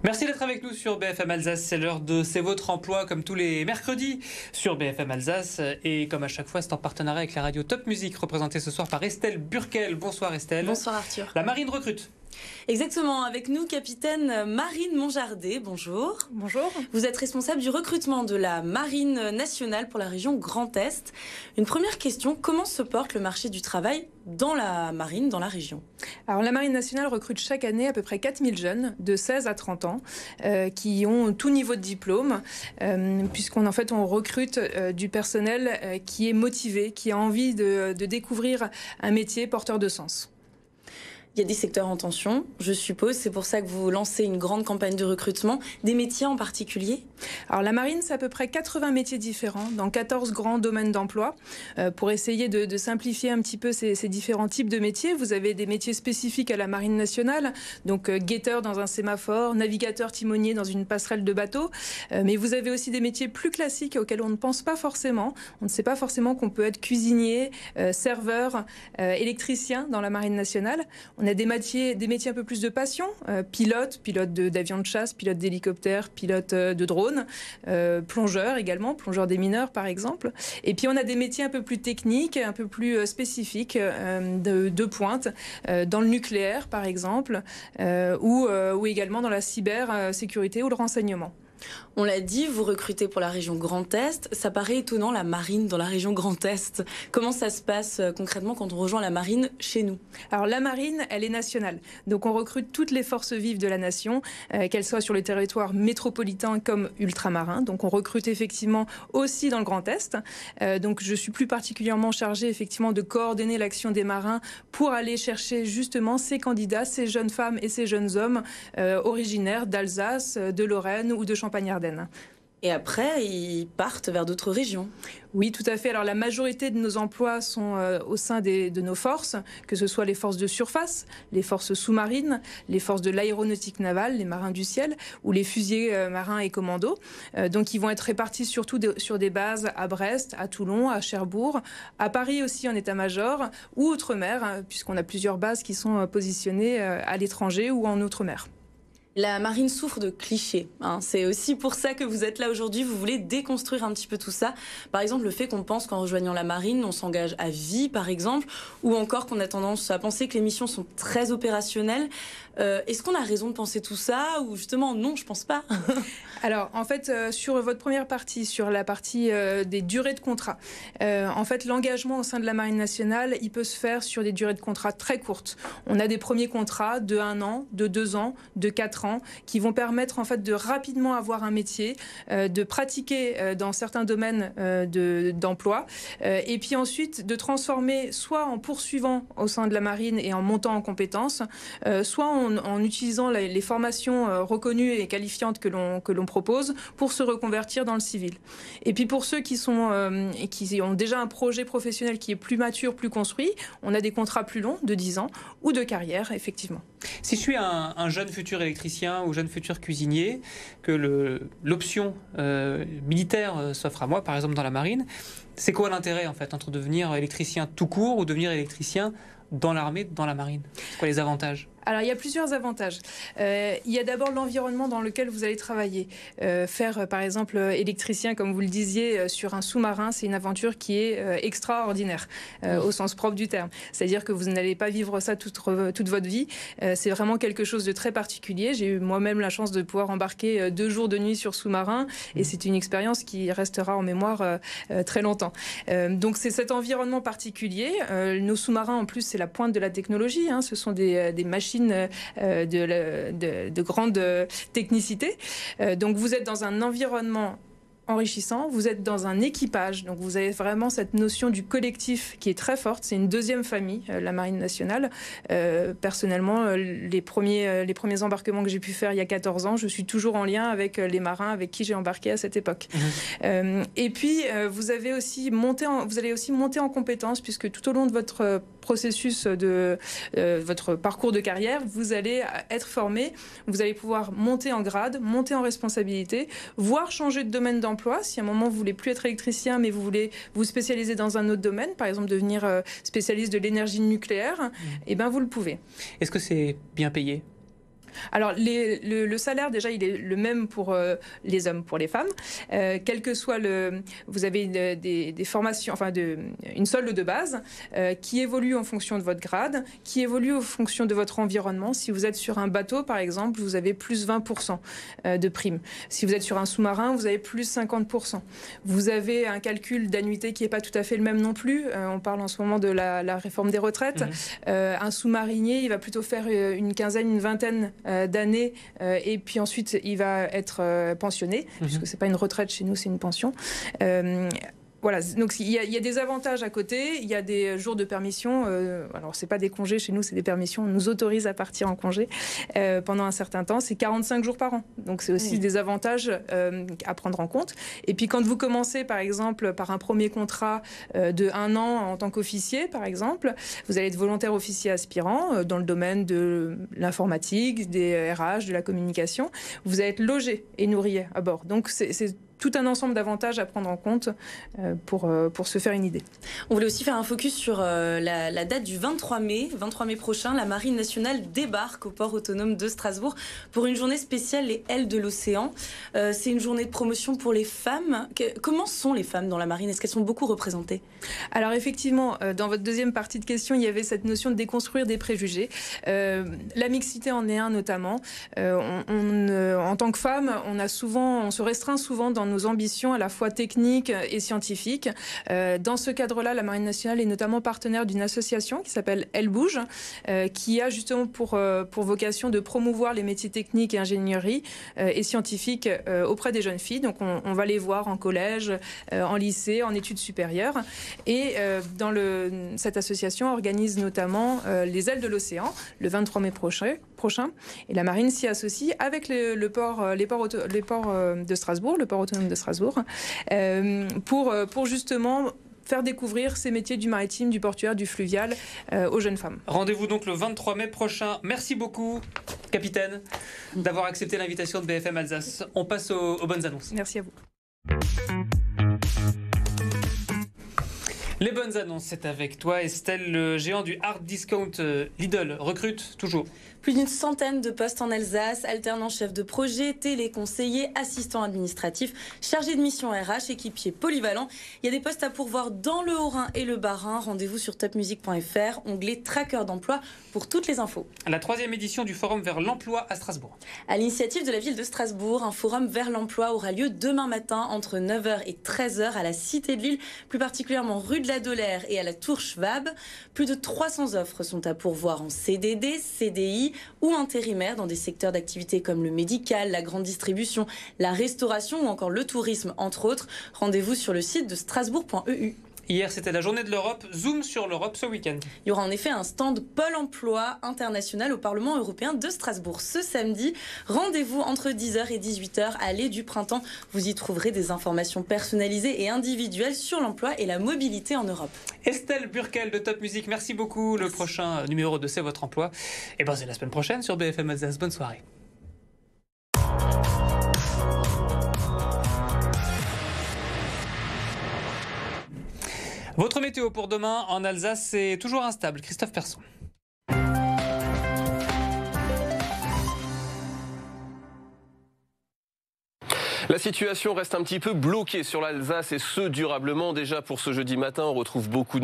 Merci d'être avec nous sur BFM Alsace. C'est l'heure de C'est votre emploi, comme tous les mercredis sur BFM Alsace. Et comme à chaque fois, c'est en partenariat avec la radio Top Music, représentée ce soir par Estelle Burkel. Bonsoir Estelle. Bonsoir Arthur. La marine recrute. Exactement, avec nous, capitaine Marine Monjardet. Bonjour. Bonjour. Vous êtes responsable du recrutement de la Marine nationale pour la région Grand Est. Une première question, comment se porte le marché du travail dans la marine, dans la région? Alors la Marine nationale recrute chaque année à peu près 4000 jeunes de 16 à 30 ans qui ont tout niveau de diplôme, puisqu'on on recrute du personnel qui est motivé, qui a envie de découvrir un métier porteur de sens. Il y a des secteurs en tension, je suppose. C'est pour ça que vous lancez une grande campagne de recrutement. Des métiers en particulier? Alors la marine, c'est à peu près 80 métiers différents dans 14 grands domaines d'emploi. Pour essayer de simplifier un petit peu ces différents types de métiers, vous avez des métiers spécifiques à la marine nationale, donc guetteur dans un sémaphore, navigateur timonier dans une passerelle de bateau. Mais vous avez aussi des métiers plus classiques auxquels on ne pense pas forcément. On ne sait pas forcément qu'on peut être cuisinier, serveur, électricien dans la marine nationale. On a des métiers un peu plus de passion, pilote d'avion de chasse, pilote d'hélicoptère, pilote de drone, plongeur également, plongeur des mineurs par exemple. Et puis on a des métiers un peu plus techniques, un peu plus spécifiques, de pointe, dans le nucléaire par exemple, ou également dans la cybersécurité ou le renseignement. On l'a dit, vous recrutez pour la région Grand Est. Ça paraît étonnant, la marine dans la région Grand Est. Comment ça se passe concrètement quand on rejoint la marine chez nous? Alors la marine, elle est nationale. Donc on recrute toutes les forces vives de la nation, qu'elles soient sur le territoire métropolitain comme ultramarin. Donc on recrute effectivement aussi dans le Grand Est. Donc je suis plus particulièrement chargée effectivement de coordonner l'action des marins pour aller chercher justement ces candidats, ces jeunes femmes et ces jeunes hommes originaires d'Alsace, de Lorraine ou de Champagne-Ardenne. Et après, ils partent vers d'autres régions. Oui, tout à fait. Alors la majorité de nos emplois sont au sein de nos forces, que ce soit les forces de surface, les forces sous-marines, les forces de l'aéronautique navale, les marins du ciel, ou les fusiliers marins et commandos. Donc ils vont être répartis surtout sur des bases à Brest, à Toulon, à Cherbourg, à Paris aussi en état-major, ou outre-mer, puisqu'on a plusieurs bases qui sont positionnées à l'étranger ou en outre-mer. La marine souffre de clichés. C'est aussi pour ça que vous êtes là aujourd'hui. Vous voulez déconstruire un petit peu tout ça. Par exemple, le fait qu'on pense qu'en rejoignant la marine, on s'engage à vie, par exemple, ou encore qu'on a tendance à penser que les missions sont très opérationnelles. Est-ce qu'on a raison de penser tout ça ou justement non, je pense pas? Alors, en fait, sur votre première partie, sur la partie des durées de contrat, en fait, l'engagement au sein de la Marine nationale, il peut se faire sur des durées de contrat très courtes. On a des premiers contrats de 1 an, de 2 ans, de 4 ans, qui vont permettre en fait de rapidement avoir un métier, de pratiquer dans certains domaines d'emploi, et puis ensuite de transformer soit en poursuivant au sein de la marine et en montant en compétences, soit en utilisant les formations reconnues et qualifiantes que l'on propose pour se reconvertir dans le civil. Et puis pour ceux qui ont déjà un projet professionnel qui est plus mature, plus construit, on a des contrats plus longs de 10 ans ou de carrière, effectivement. Si je suis un jeune futur électricien ou jeune futur cuisinier, que l'option militaire s'offre à moi, par exemple dans la marine, c'est quoi l'intérêt en fait entre devenir électricien tout court ou devenir électricien dans l'armée, dans la marine? C'est quoi les avantages? Alors, il y a plusieurs avantages. Il y a d'abord l'environnement dans lequel vous allez travailler. Faire, par exemple, électricien, comme vous le disiez, sur un sous-marin, c'est une aventure qui est extraordinaire, au sens propre du terme. C'est-à-dire que vous n'allez pas vivre ça toute votre vie. C'est vraiment quelque chose de très particulier. J'ai eu moi-même la chance de pouvoir embarquer 2 jours de nuit sur sous-marin, et c'est une expérience qui restera en mémoire très longtemps. Donc, c'est cet environnement particulier. Nos sous-marins, en plus, c'est la pointe de la technologie. Ce sont des machines de grande technicité. Donc vous êtes dans un environnement enrichissant, vous êtes dans un équipage, donc vous avez vraiment cette notion du collectif qui est très forte. C'est une deuxième famille, la Marine nationale. Personnellement, les premiers embarquements que j'ai pu faire il y a 14 ans, je suis toujours en lien avec les marins avec qui j'ai embarqué à cette époque. Et puis, vous allez aussi monter en compétences, puisque tout au long de votre processus de votre parcours de carrière, vous allez être formé, vous allez pouvoir monter en grade, monter en responsabilité, voire changer de domaine d'emploi. Si à un moment vous voulez plus être électricien, mais vous voulez vous spécialiser dans un autre domaine, par exemple devenir spécialiste de l'énergie nucléaire, et ben vous le pouvez. Est-ce que c'est bien payé ? Alors, le salaire, déjà, il est le même pour les hommes, pour les femmes. Quel que soit vous avez des formations, enfin, une solde de base qui évolue en fonction de votre grade, qui évolue en fonction de votre environnement. Si vous êtes sur un bateau, par exemple, vous avez plus 20% de prime. Si vous êtes sur un sous-marin, vous avez plus 50%. Vous avez un calcul d'annuité qui n'est pas tout à fait le même non plus. On parle en ce moment de la réforme des retraites. Un sous-marinier, il va plutôt faire une quinzaine, une vingtaine d'années et puis ensuite il va être pensionné, puisque c'est pas une retraite chez nous, c'est une pension. Voilà, donc il y a des avantages à côté, il y a des jours de permission, alors c'est pas des congés chez nous, c'est des permissions, on nous autorise à partir en congé pendant un certain temps, c'est 45 jours par an, donc c'est aussi des avantages à prendre en compte. Et puis quand vous commencez par exemple par un premier contrat de 1 an en tant qu'officier par exemple, vous allez être volontaire officier aspirant dans le domaine de l'informatique, des RH, de la communication, vous allez être logé et nourri à bord, donc c'est tout un ensemble d'avantages à prendre en compte pour se faire une idée. On voulait aussi faire un focus sur la date du 23 mai. 23 mai prochain, la Marine nationale débarque au port autonome de Strasbourg pour une journée spéciale, les Ailes de l'océan. C'est une journée de promotion pour les femmes. Comment sont les femmes dans la Marine? Est-ce qu'elles sont beaucoup représentées? Alors effectivement, dans votre deuxième partie de question, il y avait cette notion de déconstruire des préjugés. La mixité en est un notamment. En tant que femme, on se restreint souvent dans nos ambitions à la fois techniques et scientifiques. Dans ce cadre-là, la Marine nationale est notamment partenaire d'une association qui s'appelle Elle Bouge, qui a justement pour vocation de promouvoir les métiers techniques et ingénierie et scientifiques auprès des jeunes filles. Donc on va les voir en collège, en lycée, en études supérieures. Et cette association organise notamment les Ailes de l'océan le 23 mai prochain. Et la Marine s'y associe avec les ports de Strasbourg, le port autonome de Strasbourg, pour justement faire découvrir ces métiers du maritime, du portuaire, du fluvial aux jeunes femmes. Rendez-vous donc le 23 mai prochain. Merci beaucoup, capitaine, d'avoir accepté l'invitation de BFM Alsace. On passe aux bonnes annonces. Merci à vous. Les bonnes annonces, c'est avec toi, Estelle. Le géant du hard discount Lidl recrute toujours. Plus d'une centaine de postes en Alsace, alternant chef de projet, téléconseiller, assistant administratif, chargé de mission RH, équipier polyvalent. Il y a des postes à pourvoir dans le Haut-Rhin et le Bas-Rhin. Rendez-vous sur topmusic.fr, onglet tracker d'emploi pour toutes les infos. La 3e édition du Forum vers l'emploi à Strasbourg. À l'initiative de la ville de Strasbourg, un forum vers l'emploi aura lieu demain matin entre 9h et 13h à la Cité de Lille, plus particulièrement rue de la Dolère et à la Tour Schwab. Plus de 300 offres sont à pourvoir en CDD, CDI ou intérimaire dans des secteurs d'activité comme le médical, la grande distribution, la restauration ou encore le tourisme, entre autres. Rendez-vous sur le site de strasbourg.eu. Hier, c'était la journée de l'Europe. Zoom sur l'Europe ce week-end. Il y aura en effet un stand Pôle emploi international au Parlement européen de Strasbourg ce samedi. Rendez-vous entre 10h et 18h à l'Allée du Printemps. Vous y trouverez des informations personnalisées et individuelles sur l'emploi et la mobilité en Europe. Estelle Burkel de Top Music, merci beaucoup. Le prochain numéro de C'est votre emploi. Et ben c'est la semaine prochaine sur BFM Alsace. Bonne soirée. Votre météo pour demain en Alsace, c'est toujours instable. Christophe Persson. La situation reste un petit peu bloquée sur l'Alsace et ce durablement. Déjà pour ce jeudi matin, on retrouve beaucoup de nuages.